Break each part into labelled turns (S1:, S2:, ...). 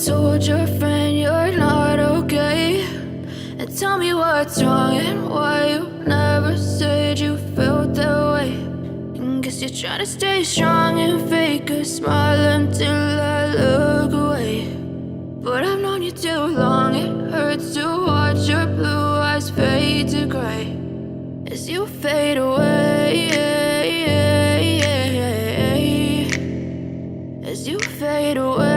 S1: told your friend you're not okay, and tell me what's wrong and why you never said you felt that way. And guess you're trying to stay strong and fake a smile until I look away. But I've known you too long, it hurts to watch your blue eyes fade to gray as you fade away, as you fade away.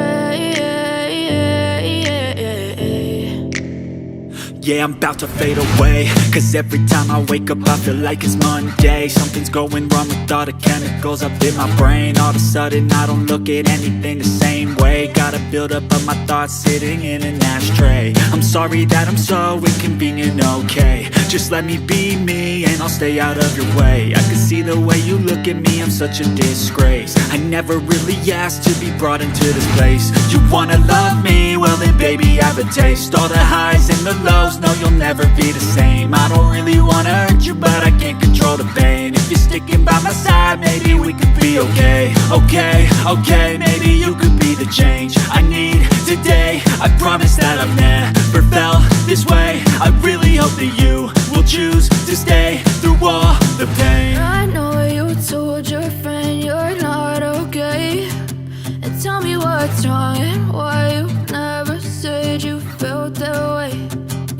S2: Yeah, I'm about to fade away, cause every time I wake up I feel like it's Monday. Something's going wrong with all the chemicals up in my brain. All of a sudden I don't look at anything the same way. Gotta build up of my thoughts sitting in an ashtray. I'm sorry that I'm so inconvenient, okay. Just let me be me and I'll stay out of your way. I can see the way you look at me, I'm such a disgrace. I never really asked to be brought into this place. You wanna love me? Well then baby I have a taste. All the highs and the lows, no you'll never be the same. I don't really wanna hurt you but I can't control the pain. If you're sticking by my side maybe we could be okay. Okay, maybe you could be the change I need today. I promise that I've never felt this way. I really hope that you will choose to stay through all the pain.
S1: I know you told your friend you're not okay, and tell me what's wrong and why you never said you felt that way.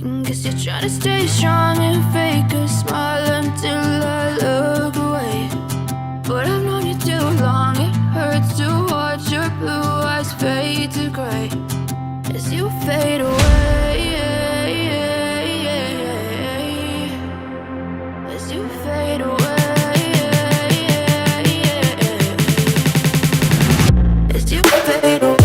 S1: And guess you're trying to stay strong and fake a smile until I look away. But I've known you too long, it hurts to watch your blue eyes fade to gray as you fade away, as you fade away, as you fade away.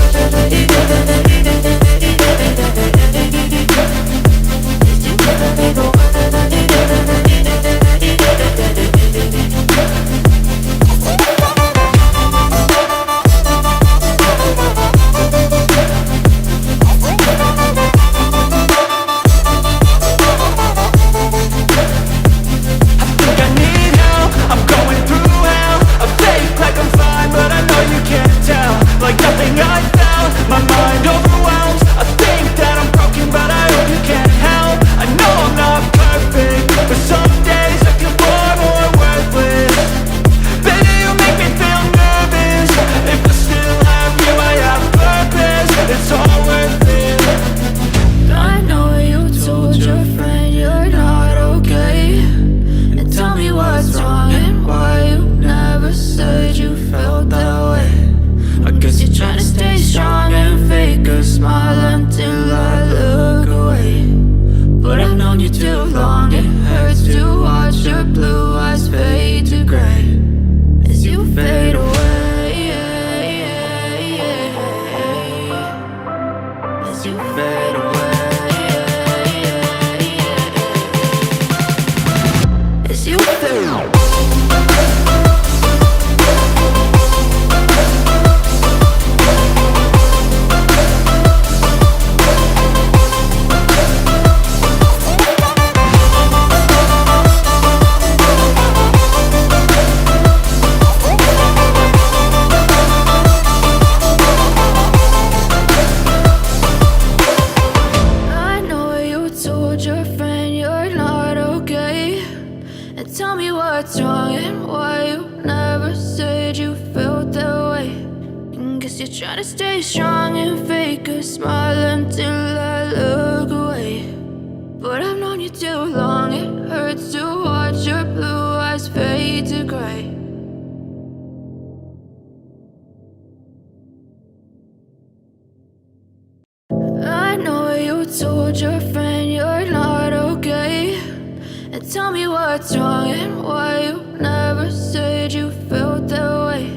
S1: Try to stay strong and fake a smile until I look away. But I've known you too long, it hurts to watch your blue eyes fade to gray. I know you told your friend you're not okay, and tell me what's wrong and why you never said you felt that way.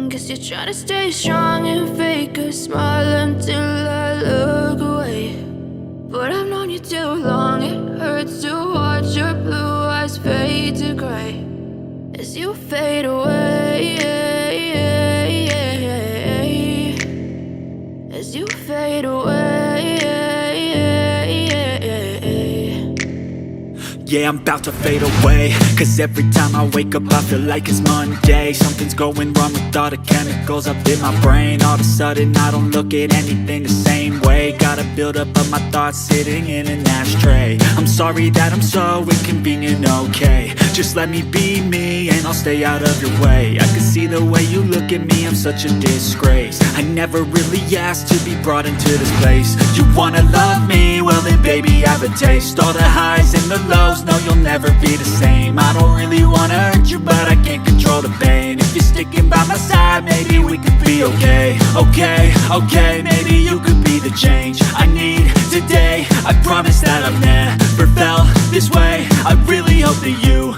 S1: Guess you're trying to stay strong and fake a smile until I look away. But I've known you too long, it hurts to watch your blue eyes fade to gray as you fade away, as you fade away.
S2: Yeah, I'm about to fade away, cause every time I wake up I feel like it's Monday. Something's going wrong with all the chemicals up in my brain. All of a sudden I don't look at anything the same way. Got a buildup of my thoughts sitting in an ashtray. I'm sorry that I'm so inconvenient, okay. Just let me be me and I'll stay out of your way. I can see the way you look at me, I'm such a disgrace. I never really asked to be brought into this place. You wanna love me? Well then baby have a taste. All the highs and the lows, no you'll never be the same. I don't really wanna hurt you but I can't control the pain. If you're sticking by my side maybe we could be okay. Okay, maybe you could be the change I need today. I promise that I've never felt this way. I really hope that you